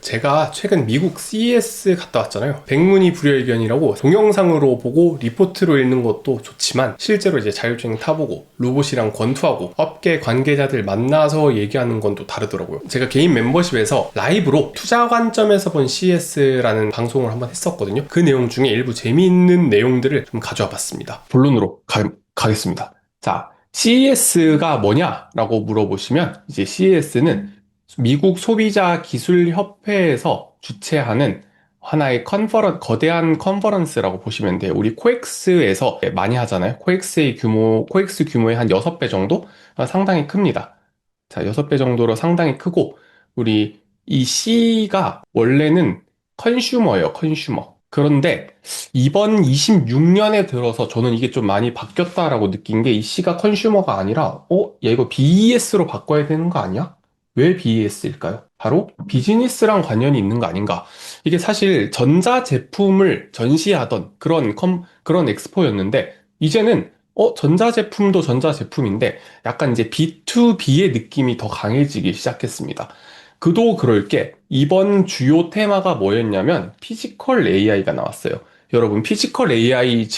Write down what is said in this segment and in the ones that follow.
제가 최근 미국 CES 갔다 왔잖아요. 백문이 불여일견이라고 동영상으로 보고 리포트로 읽는 것도 좋지만 실제로 이제 자율주행 타보고 로봇이랑 권투하고 업계 관계자들 만나서 얘기하는 건 또 다르더라고요. 제가 개인 멤버십에서 라이브로 투자 관점에서 본 CES라는 방송을 한번 했었거든요. 그 내용 중에 일부 재미있는 내용들을 좀 가져와 봤습니다. 본론으로 가겠습니다. 자, CES가 뭐냐라고 물어보시면 이제 CES는 미국 소비자 기술 협회에서 주최하는 하나의 거대한 컨퍼런스라고 보시면 돼요. 우리 코엑스에서 많이 하잖아요. 코엑스 규모의 한 6배 정도? 상당히 큽니다. 자, 6배 정도로 상당히 크고, 우리 이 C가 원래는 컨슈머예요, 컨슈머. 그런데 이번 26년에 들어서 저는 이게 좀 많이 바뀌었다라고 느낀 게 이 C가 컨슈머가 아니라, 야, 이거 BES로 바꿔야 되는 거 아니야? 왜 BES일까요? 바로 비즈니스랑 관련이 있는 거 아닌가? 이게 사실 전자 제품을 전시하던 그런 엑스포였는데, 이제는 전자 제품도 전자 제품인데, 약간 이제 B2B의 느낌이 더 강해지기 시작했습니다. 그도 그럴 게, 이번 주요 테마가 뭐였냐면, 피지컬 AI가 나왔어요. 여러분, 피지컬 AI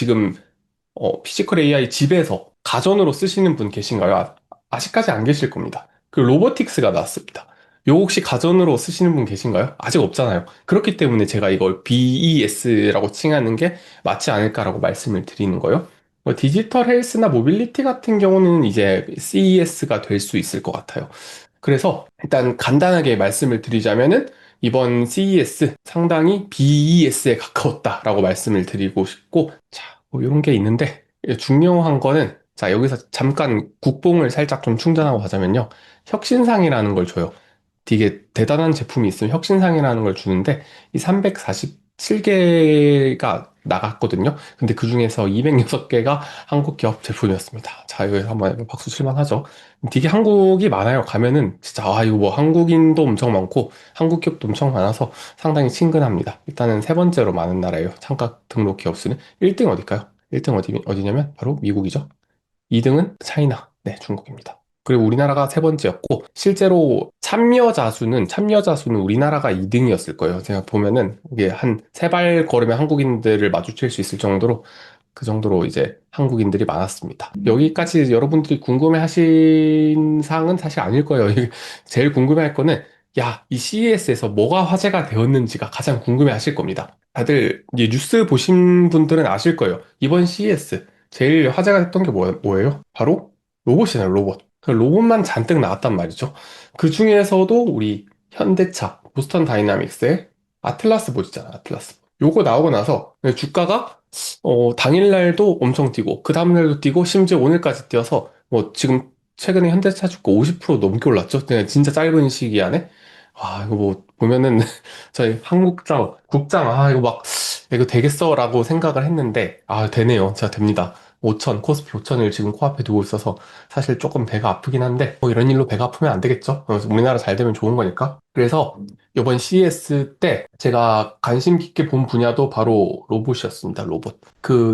집에서 가전으로 쓰시는 분 계신가요? 아직까지 안 계실 겁니다. 그 로보틱스가 나왔습니다. 요 혹시 가전으로 쓰시는 분 계신가요? 아직 없잖아요. 그렇기 때문에 제가 이걸 BES라고 칭하는 게 맞지 않을까라고 말씀을 드리는 거예요. 디지털 헬스나 모빌리티 같은 경우는 이제 CES가 될 수 있을 것 같아요. 그래서 일단 간단하게 말씀을 드리자면은 이번 CES 상당히 BES에 가까웠다라고 말씀을 드리고 싶고, 자, 뭐 이런 게 있는데 중요한 거는, 자, 여기서 잠깐 국뽕을 살짝 좀 충전하고 가자면요. 혁신상이라는 걸 줘요. 되게 대단한 제품이 있으면 혁신상이라는 걸 주는데, 이 347개가 나갔거든요. 근데 그 중에서 206개가 한국 기업 제품이었습니다. 자, 이거 한번 박수 칠만 하죠. 되게 한국이 많아요. 가면은 진짜, 이거 뭐 한국인도 엄청 많고 한국 기업도 엄청 많아서 상당히 친근합니다. 일단은 세 번째로 많은 나라예요. 창가 등록 기업 수는. 1등 어딜까요? 1등 어디냐면 바로 미국이죠. 2등은 차이나, 네, 중국입니다. 그리고 우리나라가 세 번째였고, 실제로 참여자 수는 우리나라가 2등이었을 거예요. 제가 보면은, 이게 한 세 발 걸으면 한국인들을 마주칠 수 있을 정도로, 그 정도로 이제 한국인들이 많았습니다. 여기까지 여러분들이 궁금해 하신 사항은 사실 아닐 거예요. 제일 궁금해 할 거는, 야, 이 CES에서 뭐가 화제가 되었는지가 가장 궁금해 하실 겁니다. 다들 이제 뉴스 보신 분들은 아실 거예요. 이번 CES. 제일 화제가 됐던 게 뭐예요? 바로 로봇이잖아요, 로봇. 그 로봇만 잔뜩 나왔단 말이죠. 그 중에서도 우리 현대차, 보스턴 다이나믹스의 아틀라스 봇 있잖아, 아틀라스 봇. 요거 나오고 나서 주가가 당일날도 엄청 뛰고 그 다음날도 뛰고 심지어 오늘까지 뛰어서 뭐 지금 최근에 현대차 주가 50% 넘게 올랐죠. 그냥 진짜 짧은 시기 안에. 이거 뭐 보면은 저희 국장, 이거 되겠어라고 생각을 했는데, 되네요. 진짜 됩니다. 5천, 코스피 5천을 지금 코앞에 두고 있어서 사실 조금 배가 아프긴 한데, 뭐 이런 일로 배가 아프면 안 되겠죠? 우리나라 잘 되면 좋은 거니까. 그래서 이번 CES 때 제가 관심 깊게 본 분야도 바로 로봇이었습니다. 로봇.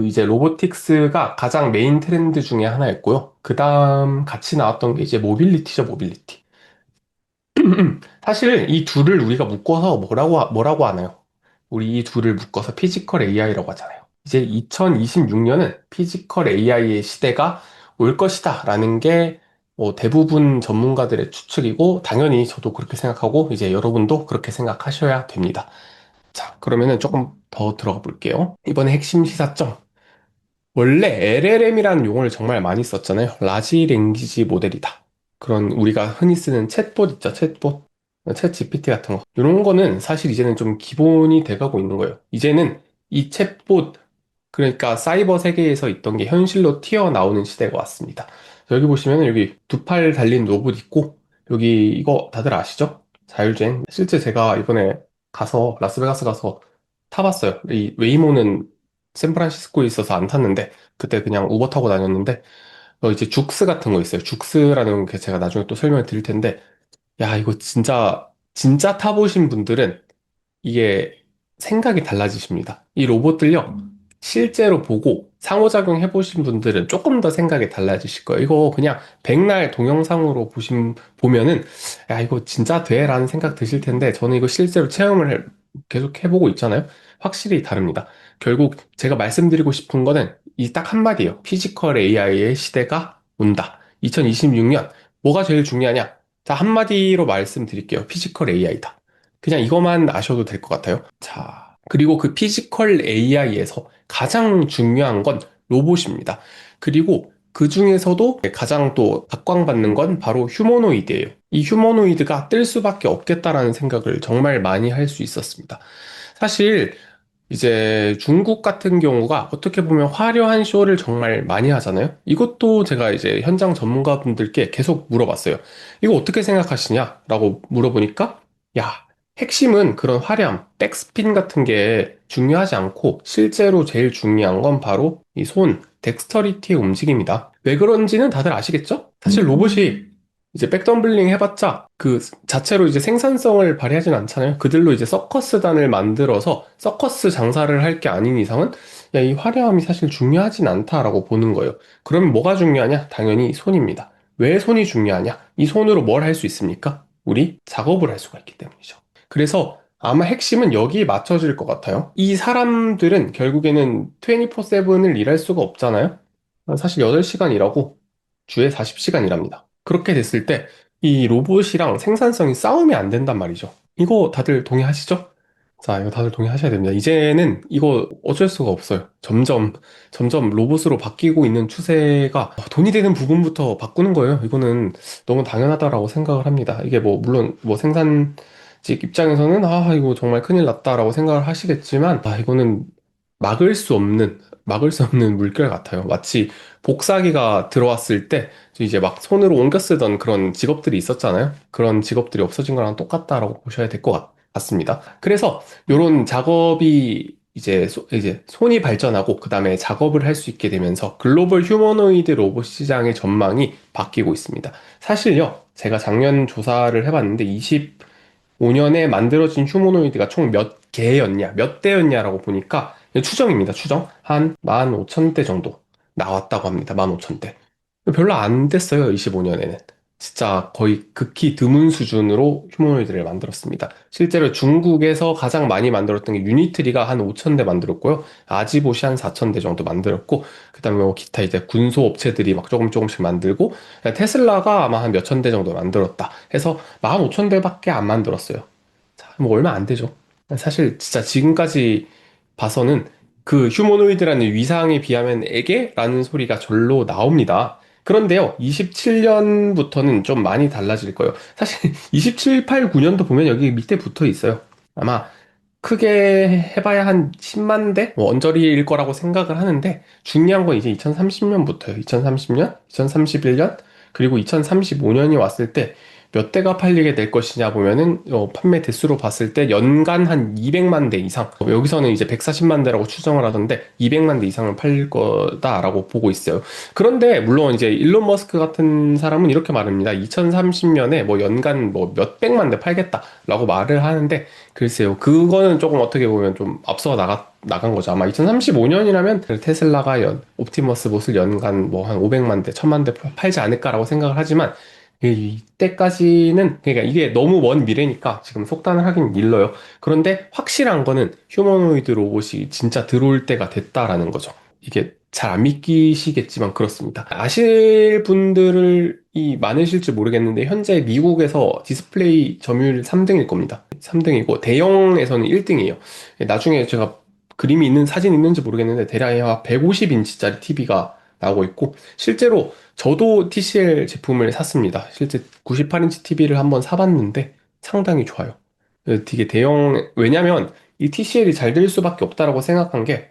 이제 로보틱스가 가장 메인 트렌드 중에 하나였고요. 그 다음 같이 나왔던 게 이제 모빌리티죠, 모빌리티. 사실 이 둘을 우리가 묶어서 뭐라고 하나요? 우리 이 둘을 묶어서 피지컬 AI라고 하잖아요. 이제 2026년은 피지컬 AI의 시대가 올 것이다 라는 게 대부분 전문가들의 추측이고, 당연히 저도 그렇게 생각하고 이제 여러분도 그렇게 생각하셔야 됩니다. 자, 그러면은 조금 더 들어가 볼게요. 이번에 핵심 시사점. 원래 LLM이라는 용어를 정말 많이 썼잖아요. 라지 랭귀지 모델이다. 그런 우리가 흔히 쓰는 챗봇 있죠, 챗봇. 챗 GPT 같은 거. 이런 거는 사실 이제는 좀 기본이 돼가고 있는 거예요. 이제는 이 챗봇, 그러니까 사이버 세계에서 있던 게 현실로 튀어나오는 시대가 왔습니다. 여기 보시면 여기 두 팔 달린 로봇 있고, 여기 이거 다들 아시죠? 자율주행. 실제 제가 이번에 라스베가스 가서 타봤어요. 이 웨이모는 샌프란시스코에 있어서 안 탔는데, 그때 그냥 우버 타고 다녔는데, 이제 죽스 같은 거 있어요. 죽스라는 게 제가 나중에 또 설명을 드릴 텐데, 야, 이거 진짜 타보신 분들은 이게 생각이 달라지십니다. 이 로봇들요, 실제로 보고 상호작용 해보신 분들은 조금 더 생각이 달라지실 거예요. 이거 그냥 백날 동영상으로 보면은, 야, 이거 진짜 돼? 라는 생각 드실 텐데, 저는 이거 실제로 계속 해보고 있잖아요. 확실히 다릅니다. 결국 제가 말씀드리고 싶은 거는 이 딱 한마디예요. 피지컬 AI의 시대가 온다. 2026년, 뭐가 제일 중요하냐? 자, 한마디로 말씀드릴게요. 피지컬 AI다. 그냥 이것만 아셔도 될 것 같아요. 자, 그리고 그 피지컬 AI에서 가장 중요한 건 로봇입니다. 그리고 그 중에서도 가장 또 각광받는 건 바로 휴머노이드예요. 이 휴머노이드가 뜰 수밖에 없겠다라는 생각을 정말 많이 할 수 있었습니다. 사실 이제 중국 같은 경우가 어떻게 보면 화려한 쇼를 정말 많이 하잖아요. 이것도 제가 이제 현장 전문가분들께 계속 물어봤어요. 이거 어떻게 생각하시냐? 라고 물어보니까, 야, 핵심은 그런 화려함, 백스핀 같은 게 중요하지 않고 실제로 제일 중요한 건 바로 이 손, 덱스터리티의 움직임이다. 왜 그런지는 다들 아시겠죠? 사실 로봇이 이제 백덤블링 해봤자 그 자체로 이제 생산성을 발휘하진 않잖아요. 그들로 이제 서커스단을 만들어서 서커스 장사를 할 게 아닌 이상은 야, 이 화려함이 사실 중요하진 않다라고 보는 거예요. 그러면 뭐가 중요하냐? 당연히 손입니다. 왜 손이 중요하냐? 이 손으로 뭘 할 수 있습니까? 우리 작업을 할 수가 있기 때문이죠. 그래서 아마 핵심은 여기에 맞춰질 것 같아요. 이 사람들은 결국에는 24/7을 일할 수가 없잖아요. 사실 8시간 일하고 주에 40시간 일합니다. 그렇게 됐을 때 이 로봇이랑 생산성이 싸움이 안 된단 말이죠. 이거 다들 동의하시죠? 자, 이거 다들 동의하셔야 됩니다. 이제는 이거 어쩔 수가 없어요. 점점 로봇으로 바뀌고 있는 추세가 돈이 되는 부분부터 바꾸는 거예요. 이거는 너무 당연하다라고 생각을 합니다. 이게 뭐, 물론 뭐 생산직 입장에서는 이거 정말 큰일 났다라고 생각을 하시겠지만, 이거는 막을 수 없는 물결 같아요. 마치 복사기가 들어왔을 때 이제 막 손으로 옮겨 쓰던 그런 직업들이 있었잖아요. 그런 직업들이 없어진 거랑 똑같다라고 보셔야 될 것 같습니다. 그래서 이런 작업이 이제 손이 발전하고 그다음에 작업을 할 수 있게 되면서 글로벌 휴머노이드 로봇 시장의 전망이 바뀌고 있습니다. 사실요, 제가 작년 조사를 해봤는데 25년에 만들어진 휴머노이드가 총 몇 개였냐, 몇 대였냐라고 보니까 추정입니다. 추정. 한 15,000대 정도 나왔다고 합니다. 15,000대. 별로 안 됐어요. 25년에는. 진짜 거의 극히 드문 수준으로 휴머노이드를 만들었습니다. 실제로 중국에서 가장 많이 만들었던 게 유니트리가 한 5,000대 만들었고요. 아지봇이 한 4,000대 정도 만들었고, 그 다음에 뭐 기타 이제 군소 업체들이 막 조금씩 만들고, 테슬라가 아마 한 몇천 대 정도 만들었다 해서 15,000대밖에 안 만들었어요. 자, 뭐 얼마 안 되죠. 사실 진짜 지금까지 봐서는 그 휴머노이드라는 위상에 비하면 애게라는 소리가 절로 나옵니다. 그런데요, 27년부터는 좀 많이 달라질 거예요. 사실 27, 8, 9년도 보면 여기 밑에 붙어 있어요. 아마 크게 해봐야 한 10만 대? 뭐 언저리일 거라고 생각을 하는데 중요한 건 이제 2030년부터예요. 2030년, 2031년, 그리고 2035년이 왔을 때 몇 대가 팔리게 될 것이냐 보면은 판매 대수로 봤을 때 연간 한 200만 대 이상, 여기서는 이제 140만 대라고 추정을 하던데 200만 대 이상은 팔릴 거다라고 보고 있어요. 그런데 물론 이제 일론 머스크 같은 사람은 이렇게 말합니다. 2030년에 뭐 연간 뭐 몇백만 대 팔겠다라고 말을 하는데, 글쎄요. 그거는 조금 어떻게 보면 좀 앞서 나간 거죠. 아마 2035년이라면 테슬라가 옵티머스 봇을 연간 뭐 한 500만 대, 1000만 대 팔지 않을까라고 생각을 하지만, 이때까지는, 그러니까 이게 너무 먼 미래니까 지금 속단을 하긴 일러요. 그런데 확실한 거는 휴머노이드 로봇이 진짜 들어올 때가 됐다라는 거죠. 이게 잘 안 믿기시겠지만 그렇습니다. 아실 분들이 많으실지 모르겠는데 현재 미국에서 디스플레이 점유율 3등일 겁니다. 3등이고 대형에서는 1등이에요. 나중에 제가 그림이 있는 사진 있는지 모르겠는데 대략 150인치짜리 TV가 나오고 있고, 실제로 저도 TCL 제품을 샀습니다. 실제 98인치 TV를 한번 사봤는데 상당히 좋아요. 되게 왜냐면 이 TCL이 잘 될 수밖에 없다라고 생각한 게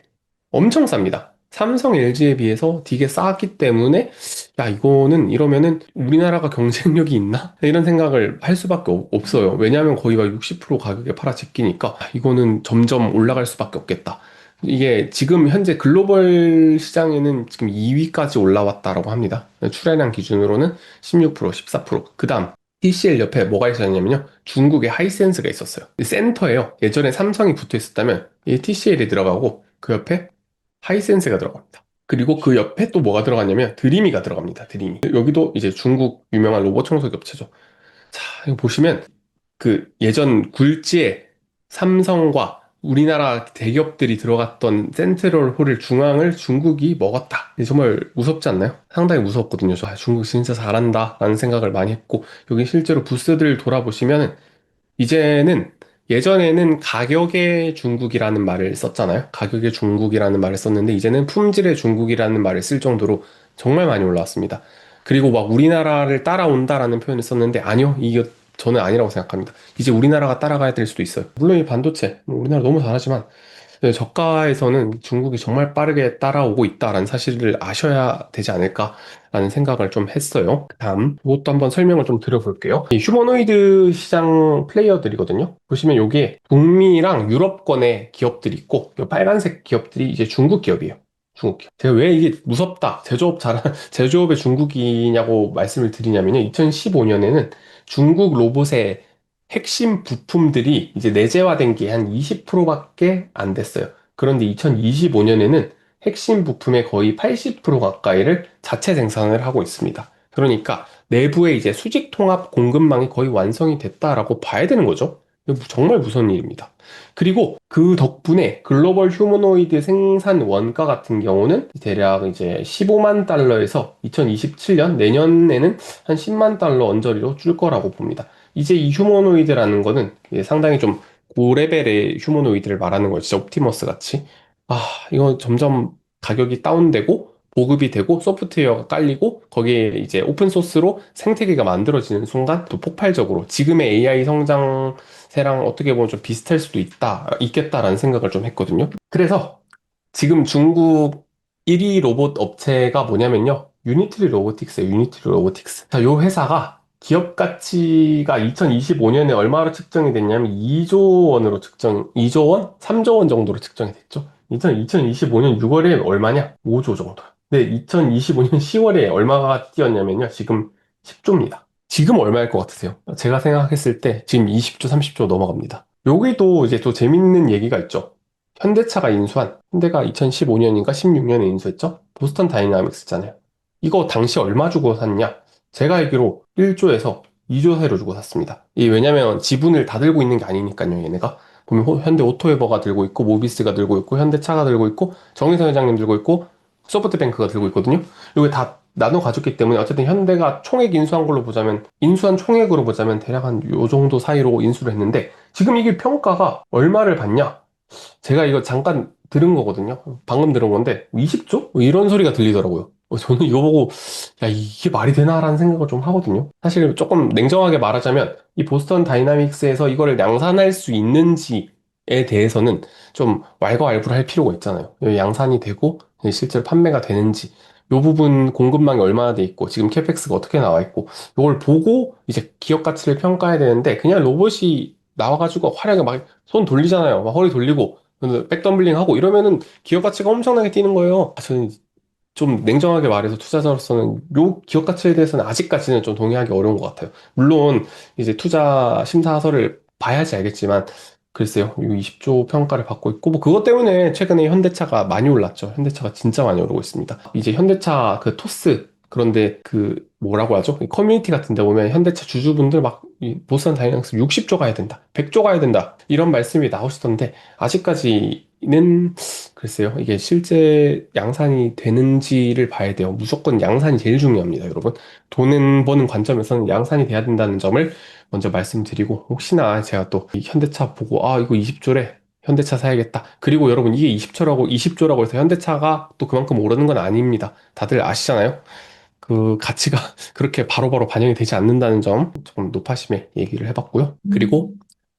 엄청 쌉니다. 삼성, LG에 비해서 되게 싸기 때문에 야, 이거는 이러면은 우리나라가 경쟁력이 있나? 이런 생각을 할 수밖에 없어요. 왜냐하면 거의 막 60% 가격에 팔아제끼니까 이거는 점점 올라갈 수밖에 없겠다. 이게 지금 현재 글로벌 시장에는 지금 2위까지 올라왔다라고 합니다. 출하량 기준으로는 16%, 14%. 그 다음 TCL 옆에 뭐가 있었냐면요. 중국에 하이센스가 있었어요. 센터에요. 예전에 삼성이 붙어 있었다면 이 TCL이 들어가고 그 옆에 하이센스가 들어갑니다. 그리고 그 옆에 또 뭐가 들어갔냐면 드리미가 들어갑니다. 드리미. 여기도 이제 중국 유명한 로봇 청소기 업체죠. 자, 이거 보시면 그 예전 굴지에 삼성과 우리나라 대기업들이 들어갔던 센트럴 홀을 중앙을 중국이 먹었다. 이게 정말 무섭지 않나요? 상당히 무섭거든요. 저 중국 진짜 잘한다 라는 생각을 많이 했고 여기 실제로 부스들 돌아보시면 이제는 예전에는 가격의 중국이라는 말을 썼잖아요. 가격의 중국이라는 말을 썼는데 이제는 품질의 중국이라는 말을 쓸 정도로 정말 많이 올라왔습니다. 그리고 막 우리나라를 따라온다라는 표현을 썼는데 아니요, 이게 저는 아니라고 생각합니다. 이제 우리나라가 따라가야 될 수도 있어요. 물론 이 반도체, 우리나라 너무 잘하지만 네, 저가에서는 중국이 정말 빠르게 따라오고 있다라는 사실을 아셔야 되지 않을까라는 생각을 좀 했어요. 다음, 이것도 한번 설명을 좀 드려볼게요. 이 휴머노이드 시장 플레이어들이거든요. 보시면 여기에 북미랑 유럽권의 기업들이 있고, 이 빨간색 기업들이 이제 중국 기업이에요. 중국 기업. 제가 왜 이게 무섭다, 제조업 잘, 제조업의 중국이냐고 말씀을 드리냐면요. 2015년에는 중국 로봇의 핵심 부품들이 이제 내재화된 게 한 20%밖에 안 됐어요. 그런데 2025년에는 핵심 부품의 거의 80% 가까이를 자체 생산을 하고 있습니다. 그러니까 내부에 이제 수직 통합 공급망이 거의 완성이 됐다라고 봐야 되는 거죠. 이거 정말 무서운 일입니다. 그리고 그 덕분에 글로벌 휴머노이드 생산 원가 같은 경우는 대략 이제 15만 달러에서 2027년 내년에는 한 10만 달러 언저리로 줄 거라고 봅니다. 이제 이 휴머노이드라는 거는 상당히 좀 고레벨의 휴머노이드를 말하는 거죠. 진짜 옵티머스 같이. 아, 이거 점점 가격이 다운되고 보급이 되고 소프트웨어가 깔리고 거기에 이제 오픈소스로 생태계가 만들어지는 순간 또 폭발적으로 지금의 AI 성장세랑 어떻게 보면 좀 비슷할 수도 있겠다라는 생각을 좀 했거든요. 그래서 지금 중국 1위 로봇 업체가 뭐냐면요. 유니트리 로보틱스예요. 유니트리 로보틱스. 자, 요 회사가 기업 가치가 2025년에 얼마로 측정이 됐냐면 2조 원으로 2조 원? 3조 원 정도로 측정이 됐죠. 2025년 6월에 얼마냐? 5조 정도. 근데 2025년 10월에 얼마가 뛰었냐면요. 지금 10조입니다. 지금 얼마일 것 같으세요? 제가 생각했을 때 지금 20조, 30조 넘어갑니다. 여기도 이제 또 재밌는 얘기가 있죠. 현대차가 인수한, 현대가 2015년인가 16년에 인수했죠? 보스턴 다이나믹스잖아요. 이거 당시 얼마 주고 샀냐? 제가 알기로 1조에서 2조 세로 주고 샀습니다. 이 왜냐면 지분을 다 들고 있는 게 아니니까요, 얘네가. 보면 현대 오토웨버가 들고 있고, 모비스가 들고 있고, 현대차가 들고 있고, 정의선 회장님 들고 있고, 소프트뱅크가 들고 있거든요. 이거 다 나눠 가졌기 때문에 어쨌든 현대가 총액 인수한 걸로 보자면, 인수한 총액으로 보자면 대략 한 요 정도 사이로 인수를 했는데, 지금 이게 평가가 얼마를 받냐? 제가 이거 잠깐 들은 거거든요. 방금 들은 건데 20조? 뭐 이런 소리가 들리더라고요. 저는 이거 보고 야 이게 말이 되나라는 생각을 좀 하거든요. 사실 조금 냉정하게 말하자면 이 보스턴 다이나믹스에서 이거를 양산할 수 있는지에 대해서는 좀 왈가왈부를 할 필요가 있잖아요. 양산이 되고 실제로 판매가 되는지 이 부분 공급망이 얼마나 돼 있고 지금 캐펙스가 어떻게 나와 있고 이걸 보고 이제 기업 가치를 평가해야 되는데 그냥 로봇이 나와가지고 화려하게 막 손 돌리잖아요. 막 허리 돌리고 백덤블링 하고 이러면은 기업 가치가 엄청나게 뛰는 거예요. 저는 좀 냉정하게 말해서 투자자로서는 요 기업 가치에 대해서는 아직까지는 좀 동의하기 어려운 것 같아요. 물론 이제 투자 심사서를 봐야지 알겠지만 글쎄요, 요 20조 평가를 받고 있고 뭐 그것 때문에 최근에 현대차가 많이 올랐죠. 현대차가 진짜 많이 오르고 있습니다. 이제 현대차 그 토스 그런데 그 뭐라고 하죠? 이 커뮤니티 같은 데 보면 현대차 주주분들 막 보스턴 다이나믹스 60조 가야 된다. 100조 가야 된다. 이런 말씀이 나오시던데 아직까지는 글쎄요. 이게 실제 양산이 되는지를 봐야 돼요. 무조건 양산이 제일 중요합니다, 여러분. 돈은 버는 관점에서는 양산이 돼야 된다는 점을 먼저 말씀드리고, 혹시나 제가 또 이 현대차 보고, 아, 이거 20조래. 현대차 사야겠다. 그리고 여러분, 이게 20조라고 해서 현대차가 또 그만큼 오르는 건 아닙니다. 다들 아시잖아요? 그 가치가 그렇게 바로바로 반영이 되지 않는다는 점 조금 높아심에 얘기를 해봤고요. 그리고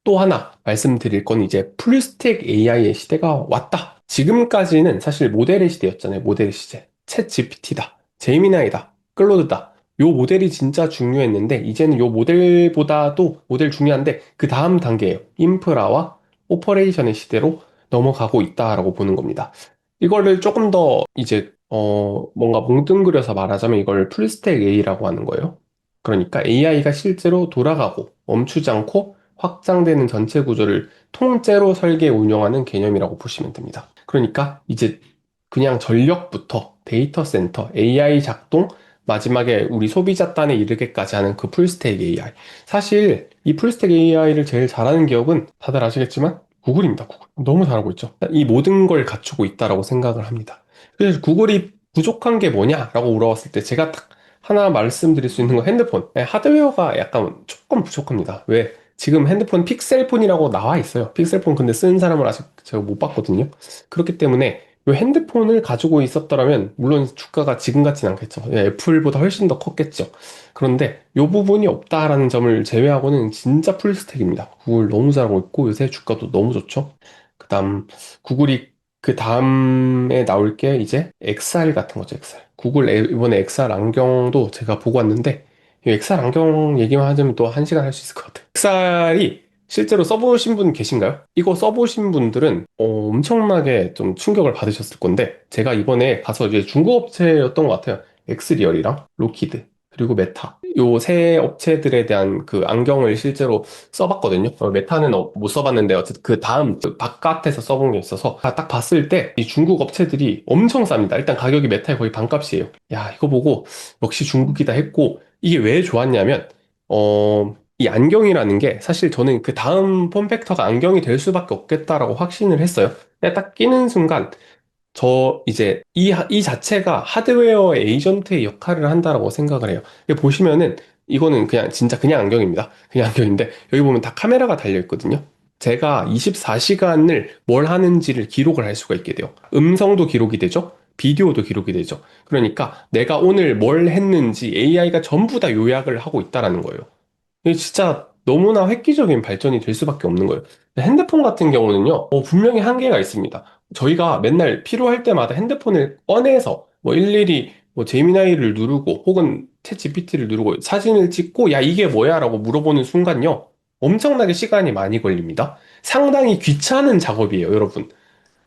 또 하나 말씀드릴 건 이제 풀스택 AI의 시대가 왔다. 지금까지는 사실 모델의 시대였잖아요. 모델의 시대. 챗 GPT다. 제미나이다. 클로드다. 요 모델이 진짜 중요했는데 이제는 요 모델보다도 모델 중요한데 그 다음 단계예요. 인프라와 오퍼레이션의 시대로 넘어가고 있다라고 보는 겁니다. 이거를 조금 더 이제 뭔가 뭉뚱그려서 말하자면 이걸 풀스택 A라고 하는 거예요. 그러니까 AI가 실제로 돌아가고 멈추지 않고 확장되는 전체 구조를 통째로 설계 운영하는 개념이라고 보시면 됩니다. 그러니까 이제 그냥 전력부터 데이터 센터, AI 작동, 마지막에 우리 소비자 단에 이르게까지 하는 그 풀스택 AI. 사실 이 풀스택 AI를 제일 잘하는 기업은 다들 아시겠지만 구글입니다. 구글. 너무 잘하고 있죠. 이 모든 걸 갖추고 있다라고 생각을 합니다. 그래서 구글이 부족한 게 뭐냐라고 물어봤을 때 제가 딱 하나 말씀드릴 수 있는 건 핸드폰. 네, 하드웨어가 약간 조금 부족합니다. 왜? 지금 핸드폰 픽셀폰이라고 나와 있어요. 픽셀폰 근데 쓰는 사람을 아직 제가 못 봤거든요. 그렇기 때문에 이 핸드폰을 가지고 있었더라면 물론 주가가 지금 같진 않겠죠. 예, 애플보다 훨씬 더 컸겠죠. 그런데 이 부분이 없다라는 점을 제외하고는 진짜 풀스택입니다. 구글 너무 잘하고 있고 요새 주가도 너무 좋죠. 그다음 구글이 그 다음에 나올 게 이제 XR 같은 거죠. XR. 구글 이번에 XR 안경도 제가 보고 왔는데 이 XR 안경 얘기만 하자면 또 한 시간 할 수 있을 것 같아요. XR이 실제로 써보신 분 계신가요? 이거 써보신 분들은 엄청나게 좀 충격을 받으셨을 건데 제가 이번에 가서 이제 중고 업체였던 것 같아요. 엑스리얼이랑 로키드 그리고 메타 요 세 업체들에 대한 그 안경을 실제로 써봤거든요. 메타는 못 써봤는데 어쨌든 그 다음 그 바깥에서 써본 게 있어서 딱 봤을 때 이 중국 업체들이 엄청 쌉니다. 일단 가격이 메타의 거의 반값이에요. 야 이거 보고 역시 중국이다 했고 이게 왜 좋았냐면 이 안경이라는 게 사실 저는 그 다음 폼팩터가 안경이 될 수밖에 없겠다라고 확신을 했어요. 근데 딱 끼는 순간 저 이제 이 자체가 하드웨어 에이전트의 역할을 한다라고 생각을 해요. 이게 보시면은 이거는 그냥 진짜 그냥 안경입니다. 그냥 안경인데 여기 보면 다 카메라가 달려 있거든요. 제가 24시간을 뭘 하는지를 기록을 할 수가 있게 돼요. 음성도 기록이 되죠. 비디오도 기록이 되죠. 그러니까 내가 오늘 뭘 했는지 AI가 전부 다 요약을 하고 있다라는 거예요. 이게 진짜 너무나 획기적인 발전이 될 수밖에 없는 거예요. 핸드폰 같은 경우는요, 분명히 한계가 있습니다. 저희가 맨날 필요할 때마다 핸드폰을 꺼내서 뭐 일일이 뭐 제미나이를 누르고 혹은 챗 GPT를 누르고 사진을 찍고 야, 이게 뭐야? 라고 물어보는 순간요, 엄청나게 시간이 많이 걸립니다. 상당히 귀찮은 작업이에요, 여러분.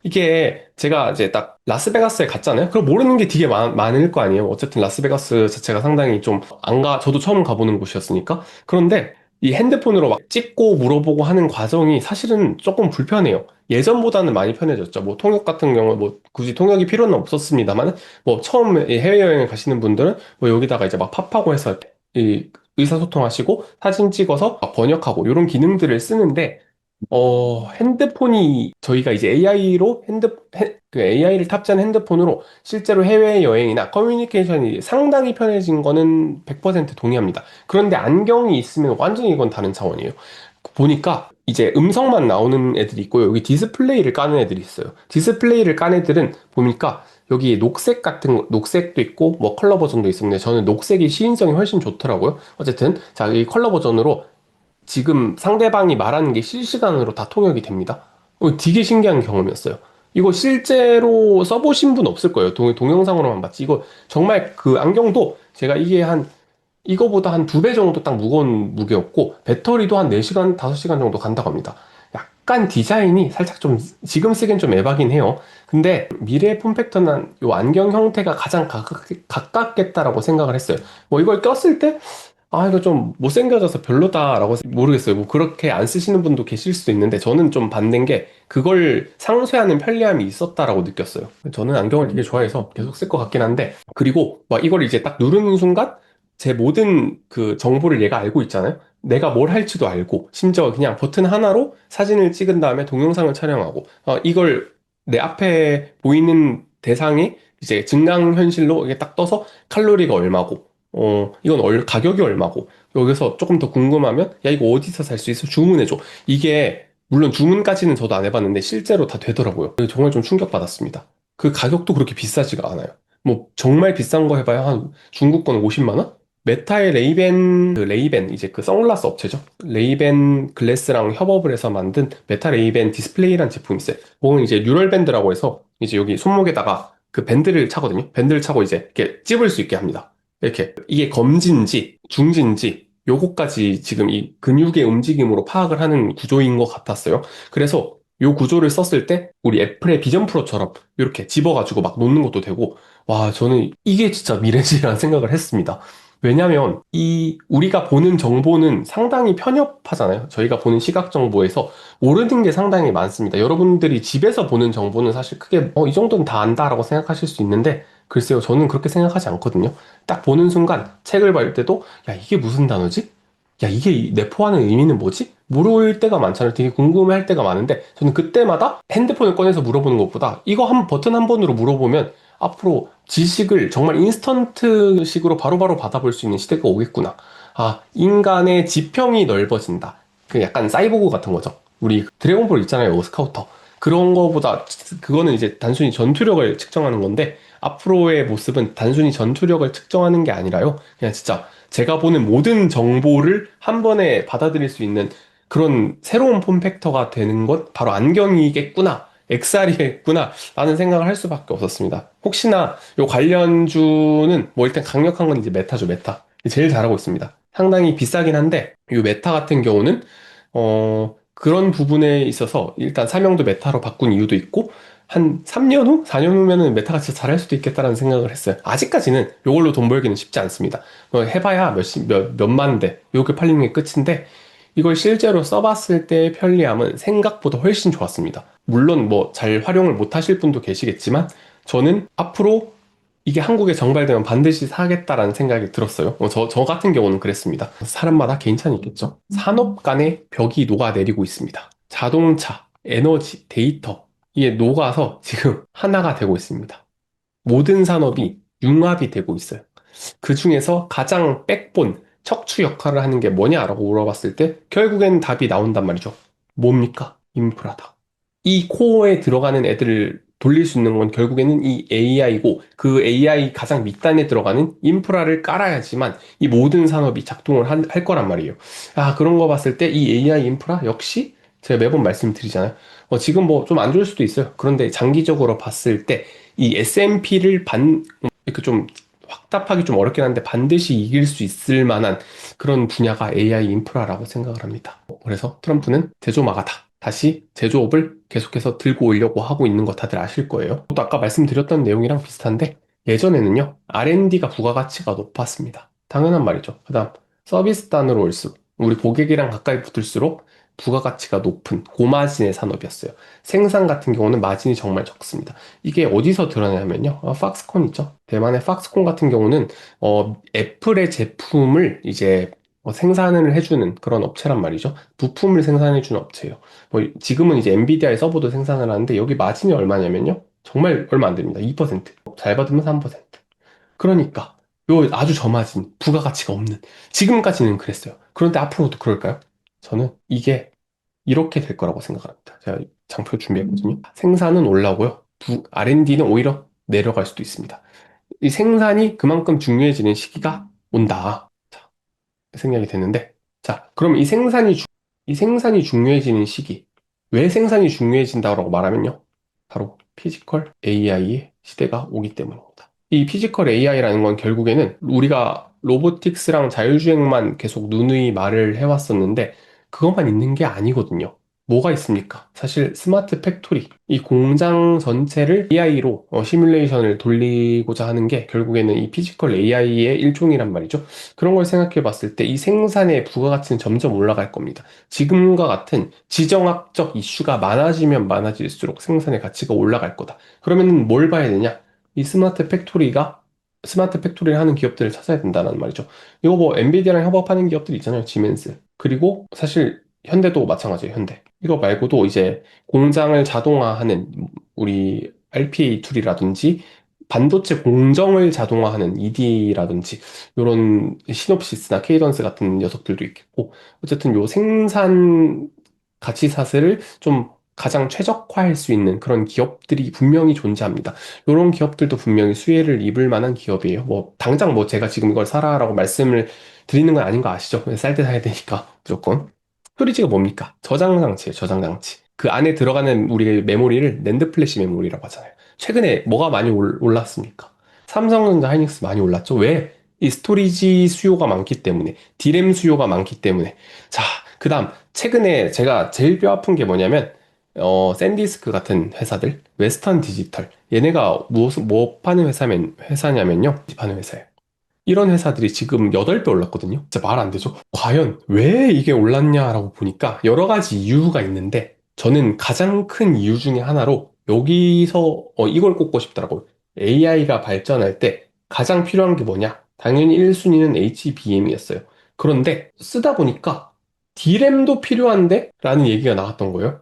이게 제가 이제 딱 라스베가스에 갔잖아요. 그럼 모르는 게 되게 많을 거 아니에요. 어쨌든 라스베가스 자체가 상당히 좀 안 저도 처음 가보는 곳이었으니까. 그런데 이 핸드폰으로 막 찍고 물어보고 하는 과정이 사실은 조금 불편해요. 예전보다는 많이 편해졌죠. 뭐 통역 같은 경우 뭐 굳이 통역이 필요는 없었습니다만 뭐 처음 해외여행을 가시는 분들은 뭐 여기다가 이제 막 팝하고 해서 이 의사소통하시고 사진 찍어서 막 번역하고 이런 기능들을 쓰는데 핸드폰이 저희가 이제 AI로 그 AI를 탑재한 핸드폰으로 실제로 해외여행이나 커뮤니케이션이 상당히 편해진 거는 100% 동의합니다. 그런데 안경이 있으면 완전히 이건 다른 차원이에요. 보니까 이제 음성만 나오는 애들이 있고요. 여기 디스플레이를 까는 애들이 있어요. 디스플레이를 깐 애들은 보니까 여기 녹색 같은 녹색도 있고 뭐 컬러 버전도 있었는데 저는 녹색이 시인성이 훨씬 좋더라고요. 어쨌든 자, 이 컬러 버전으로 지금 상대방이 말하는 게 실시간으로 다 통역이 됩니다. 되게 신기한 경험이었어요. 이거 실제로 써보신 분 없을 거예요. 동영상으로만 봤지. 이거 정말 그 안경도 제가 이게 이거보다 한 두 배 정도 딱 무거운 무게였고, 배터리도 한 4시간, 5시간 정도 간다고 합니다. 약간 디자인이 살짝 좀, 지금 쓰기엔 좀 에바긴 해요. 근데 미래 폼팩터는 이 안경 형태가 가장 가깝겠다라고 생각을 했어요. 뭐 이걸 꼈을 때 이거 좀 못생겨져서 별로다라고 모르겠어요. 뭐 그렇게 안 쓰시는 분도 계실 수도 있는데 저는 좀 반대인 게 그걸 상쇄하는 편리함이 있었다라고 느꼈어요. 저는 안경을 되게 좋아해서 계속 쓸 것 같긴 한데 그리고 막 이걸 이제 딱 누르는 순간 제 모든 그 정보를 얘가 알고 있잖아요. 내가 뭘 할지도 알고 심지어 그냥 버튼 하나로 사진을 찍은 다음에 동영상을 촬영하고 이걸 내 앞에 보이는 대상이 이제 증강현실로 이게 딱 떠서 칼로리가 얼마고 이건 가격이 얼마고, 여기서 조금 더 궁금하면, 야, 이거 어디서 살 수 있어? 주문해줘. 이게, 물론 주문까지는 저도 안 해봤는데, 실제로 다 되더라고요. 정말 좀 충격받았습니다. 그 가격도 그렇게 비싸지가 않아요. 뭐, 정말 비싼 거 해봐야 한 중국 건 50만 원? 메타의 레이벤, 이제 그 선글라스 업체죠. 레이벤 글래스랑 협업을 해서 만든 메타 레이벤 디스플레이라는 제품이 있어요. 그거는 이제 뉴럴밴드라고 해서, 이제 여기 손목에다가 그 밴드를 차거든요. 밴드를 차고 이제 이렇게 찝을 수 있게 합니다. 이렇게 이게 검진지 중진지 요거까지 지금 이 근육의 움직임으로 파악을 하는 구조인 것 같았어요. 그래서 요 구조를 썼을 때 우리 애플의 비전 프로처럼 이렇게 집어가지고 막 놓는 것도 되고 와 저는 이게 진짜 미래지라는 생각을 했습니다. 왜냐면 이 우리가 보는 정보는 상당히 편협하잖아요. 저희가 보는 시각 정보에서 모르는 게 상당히 많습니다. 여러분들이 집에서 보는 정보는 사실 크게 이 정도는 다 안다라고 생각하실 수 있는데 글쎄요, 저는 그렇게 생각하지 않거든요. 딱 보는 순간 책을 볼 때도 야, 이게 무슨 단어지? 야, 이게 내포하는 의미는 뭐지? 모를 때가 많잖아요. 되게 궁금해할 때가 많은데 저는 그때마다 핸드폰을 꺼내서 물어보는 것보다 이거 한 버튼 한 번으로 물어보면 앞으로 지식을 정말 인스턴트식으로 바로바로 받아볼 수 있는 시대가 오겠구나. 아, 인간의 지평이 넓어진다. 그 약간 사이보그 같은 거죠. 우리 드래곤볼 있잖아요. 스카우터. 그런 거보다 그거는 이제 단순히 전투력을 측정하는 건데 앞으로의 모습은 단순히 전투력을 측정하는 게 아니라요. 그냥 진짜 제가 보는 모든 정보를 한 번에 받아들일 수 있는 그런 새로운 폼팩터가 되는 것 바로 안경이겠구나. XR이겠구나. 라는 생각을 할 수밖에 없었습니다. 혹시나 요 관련주는 뭐 일단 강력한 건 이제 메타죠, 메타. 제일 잘하고 있습니다. 상당히 비싸긴 한데 요 메타 같은 경우는 그런 부분에 있어서 일단 사명도 메타로 바꾼 이유도 있고 한 3년 후? 4년 후면은 메타가 진짜 잘할 수도 있겠다라는 생각을 했어요. 아직까지는 요걸로 돈 벌기는 쉽지 않습니다. 해봐야 몇만 대, 요게 팔리는 게 끝인데 이걸 실제로 써봤을 때의 편리함은 생각보다 훨씬 좋았습니다. 물론 뭐 잘 활용을 못 하실 분도 계시겠지만 저는 앞으로 이게 한국에 정발되면 반드시 사겠다라는 생각이 들었어요. 저 같은 경우는 그랬습니다. 사람마다 개인차는 있겠죠. 산업 간의 벽이 녹아내리고 있습니다. 자동차, 에너지, 데이터 이게 녹아서 지금 하나가 되고 있습니다. 모든 산업이 융합이 되고 있어요. 그 중에서 가장 백본, 척추 역할을 하는 게 뭐냐라고 물어봤을 때 결국엔 답이 나온단 말이죠. 뭡니까? 인프라다. 이 코어에 들어가는 애들을 돌릴 수 있는 건 결국에는 이 AI고 그 AI 가장 밑단에 들어가는 인프라를 깔아야지만 이 모든 산업이 작동을 할 거란 말이에요. 아, 그런 거 봤을 때 이 AI 인프라 역시 제가 매번 말씀드리잖아요. 지금 뭐 좀 안 좋을 수도 있어요. 그런데 장기적으로 봤을 때 이 S&P를 이렇게 좀 확답하기 좀 어렵긴 한데 반드시 이길 수 있을 만한 그런 분야가 AI 인프라라고 생각을 합니다. 그래서 트럼프는 제조마가다. 다시 제조업을 계속해서 들고 오려고 하고 있는 거 다들 아실 거예요. 또 아까 말씀드렸던 내용이랑 비슷한데 예전에는요, R&D가 부가가치가 높았습니다. 당연한 말이죠. 그다음 서비스 단으로 올수록 우리 고객이랑 가까이 붙을수록 부가가치가 높은 고마진의 산업이었어요. 생산 같은 경우는 마진이 정말 적습니다. 이게 어디서 드러나냐면요. 팍스콘 있죠. 대만의 팍스콘 같은 경우는 애플의 제품을 이제 생산을 해주는 그런 업체란 말이죠. 부품을 생산해주는 업체예요. 지금은 이제 엔비디아의 서버도 생산을 하는데 여기 마진이 얼마냐면요. 정말 얼마 안 됩니다. 2%. 잘 받으면 3%. 그러니까 요 아주 저마진 부가가치가 없는 지금까지는 그랬어요. 그런데 앞으로도 그럴까요? 저는 이게 이렇게 될 거라고 생각합니다. 제가 장표 준비했거든요. 생산은 올라오고요. R&D는 오히려 내려갈 수도 있습니다. 이 생산이 그만큼 중요해지는 시기가 온다. 자, 생각이 되는데, 자, 그럼 이 생산이 중요해지는 시기, 왜 생산이 중요해진다고 말하면요. 바로 피지컬 AI의 시대가 오기 때문입니다. 이 피지컬 AI라는 건 결국에는 우리가 로보틱스랑 자율주행만 계속 누누이 말을 해왔었는데, 그것만 있는 게 아니거든요. 뭐가 있습니까? 사실 스마트 팩토리, 이 공장 전체를 AI로 시뮬레이션을 돌리고자 하는 게 결국에는 이 피지컬 AI의 일종이란 말이죠. 그런 걸 생각해 봤을 때 이 생산의 부가가치는 점점 올라갈 겁니다. 지금과 같은 지정학적 이슈가 많아지면 많아질수록 생산의 가치가 올라갈 거다. 그러면 뭘 봐야 되냐? 이 스마트 팩토리를 하는 기업들을 찾아야 된다는 말이죠. 이거 뭐 엔비디아랑 협업하는 기업들 있잖아요. 지멘스. 그리고 사실 현대도 마찬가지예요. 현대. 이거 말고도 이제 공장을 자동화하는 우리 RPA 툴이라든지 반도체 공정을 자동화하는 ED라든지 이런 시놉시스나 케이던스 같은 녀석들도 있겠고 어쨌든 요 생산 가치 사슬을 좀 가장 최적화할 수 있는 그런 기업들이 분명히 존재합니다. 이런 기업들도 분명히 수혜를 입을 만한 기업이에요. 뭐 당장 뭐 제가 지금 이걸 사라라고 말씀을 드리는 건 아닌 거 아시죠? 쌀 때 사야 되니까 무조건. 스토리지가 뭡니까? 저장 장치예요, 저장 장치. 그 안에 들어가는 우리 메모리를 낸드 플래시 메모리라고 하잖아요. 최근에 뭐가 많이 올랐습니까? 삼성전자 하이닉스 많이 올랐죠? 왜? 이 스토리지 수요가 많기 때문에, 디램 수요가 많기 때문에. 자, 그 다음, 최근에 제가 제일 뼈 아픈 게 뭐냐면, 샌디스크 같은 회사들, 웨스턴 디지털. 얘네가 뭐 파는 회사냐면요. 파는 회사예요. 이런 회사들이 지금 8배 올랐거든요. 진짜 말 안 되죠? 과연 왜 이게 올랐냐라고 보니까 여러 가지 이유가 있는데 저는 가장 큰 이유 중에 하나로 여기서 이걸 꼽고 싶더라고요. AI가 발전할 때 가장 필요한 게 뭐냐? 당연히 1순위는 HBM이었어요. 그런데 쓰다 보니까 D램도 필요한데? 라는 얘기가 나왔던 거예요.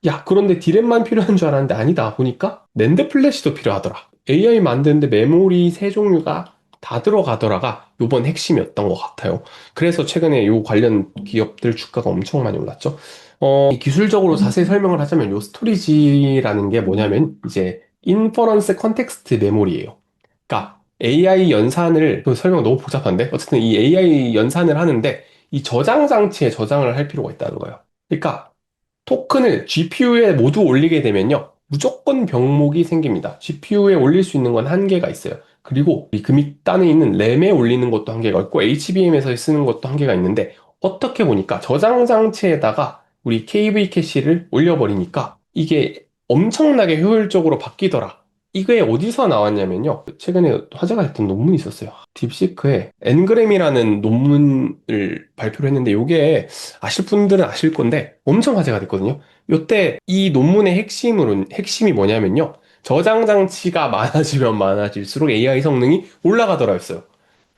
야, 그런데 D램만 필요한 줄 알았는데 아니다. 보니까 낸드 플래시도 필요하더라. AI 만드는데 메모리 세 종류가 다 들어가더라가 요번 핵심이었던 것 같아요. 그래서 최근에 요 관련 기업들 주가가 엄청 많이 올랐죠. 기술적으로 자세히 설명을 하자면 요 스토리지라는 게 뭐냐면 이제 인퍼런스 컨텍스트 메모리예요. 그러니까 AI 연산을 설명 너무 복잡한데 어쨌든 이 AI 연산을 하는데 이 저장 장치에 저장을 할 필요가 있다는 거예요. 그러니까 토큰을 GPU에 모두 올리게 되면요. 무조건 병목이 생깁니다. GPU에 올릴 수 있는 건 한계가 있어요. 그리고 그 밑단에 있는 램에 올리는 것도 한계가 있고 HBM에서 쓰는 것도 한계가 있는데 어떻게 보니까 저장 장치에다가 우리 KV 캐시를 올려버리니까 이게 엄청나게 효율적으로 바뀌더라. 이게 어디서 나왔냐면요. 최근에 화제가 됐던 논문이 있었어요. 딥시크에 엔그램이라는 논문을 발표를 했는데 이게 아실 분들은 아실 건데 엄청 화제가 됐거든요. 요때 이 논문의 핵심이 뭐냐면요. 저장 장치가 많아지면 많아질수록 AI 성능이 올라가더라 했어요.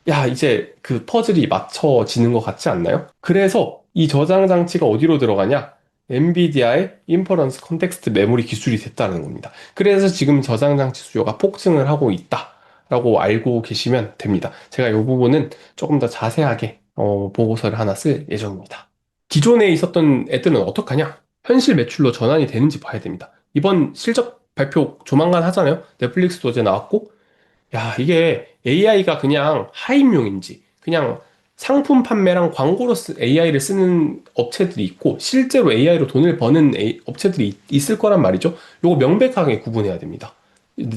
야, 이제 그 퍼즐이 맞춰지는 것 같지 않나요? 그래서 이 저장 장치가 어디로 들어가냐? 엔비디아의 인퍼런스 컨텍스트 메모리 기술이 됐다는 겁니다. 그래서 지금 저장 장치 수요가 폭증을 하고 있다라고 알고 계시면 됩니다. 제가 이 부분은 조금 더 자세하게 보고서를 하나 쓸 예정입니다. 기존에 있었던 애들은 어떡하냐? 현실 매출로 전환이 되는지 봐야 됩니다. 이번 실적 발표 조만간 하잖아요. 넷플릭스도 어제 나왔고 야, 이게 AI가 그냥 하입용인지, 그냥 상품 판매랑 광고로 AI를 쓰는 업체들이 있고, 실제로 AI로 돈을 버는 업체들이 있을 거란 말이죠. 요거 명백하게 구분해야 됩니다.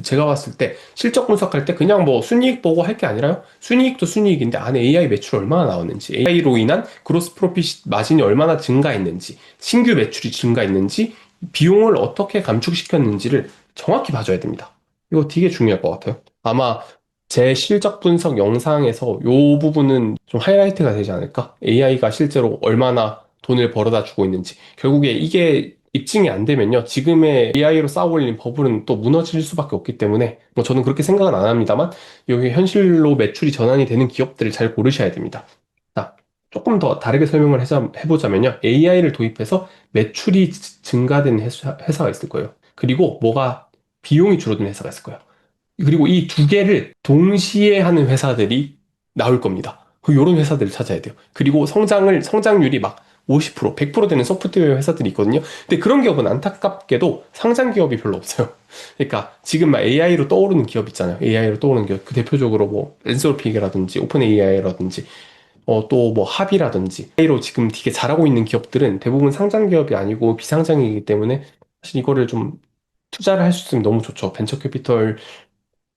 제가 봤을 때 실적 분석할 때 그냥 뭐 순이익 보고 할 게 아니라요. 순이익도 순이익인데 안에 AI 매출 얼마나 나왔는지, AI로 인한 그로스 프로핏 마진이 얼마나 증가했는지, 신규 매출이 증가했는지, 비용을 어떻게 감축시켰는지를 정확히 봐줘야 됩니다. 이거 되게 중요할 것 같아요. 아마 제 실적 분석 영상에서 이 부분은 좀 하이라이트가 되지 않을까? AI가 실제로 얼마나 돈을 벌어다 주고 있는지. 결국에 이게 입증이 안 되면요. 지금의 AI로 쌓아올린 버블은 또 무너질 수밖에 없기 때문에, 뭐 저는 그렇게 생각은 안 합니다만, 여기 현실로 매출이 전환이 되는 기업들을 잘 고르셔야 됩니다. 자, 조금 더 다르게 설명을 해보자면요. AI를 도입해서 매출이 증가된 회사가 있을 거예요. 그리고 뭐가 비용이 줄어든 회사가 있을 거예요. 그리고 이 두 개를 동시에 하는 회사들이 나올 겁니다. 이런 회사들을 찾아야 돼요. 그리고 성장률이 막 50%, 100% 되는 소프트웨어 회사들이 있거든요. 근데 그런 기업은 안타깝게도 상장 기업이 별로 없어요. 그러니까 지금 막 AI로 떠오르는 기업 있잖아요. AI로 떠오르는 기업. 그 대표적으로 뭐 엔솔픽이라든지 오픈 AI라든지 또 뭐 합이라든지 AI로 지금 되게 잘하고 있는 기업들은 대부분 상장 기업이 아니고 비상장이기 때문에 사실 이거를 좀 투자를 할 수 있으면 너무 좋죠. 벤처 캐피털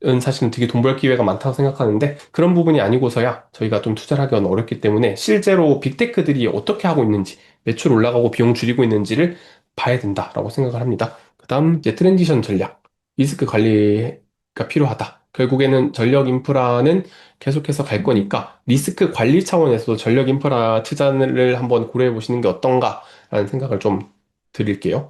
은 사실은 되게 돈 벌 기회가 많다고 생각하는데 그런 부분이 아니고서야 저희가 좀 투자를 하기가 어렵기 때문에 실제로 빅테크들이 어떻게 하고 있는지 매출 올라가고 비용 줄이고 있는지를 봐야 된다라고 생각을 합니다. 그 다음 이제 트랜지션 전략, 리스크 관리가 필요하다. 결국에는 전력 인프라는 계속해서 갈 거니까 리스크 관리 차원에서 전력 인프라 투자를 한번 고려해 보시는 게 어떤가라는 생각을 좀 드릴게요.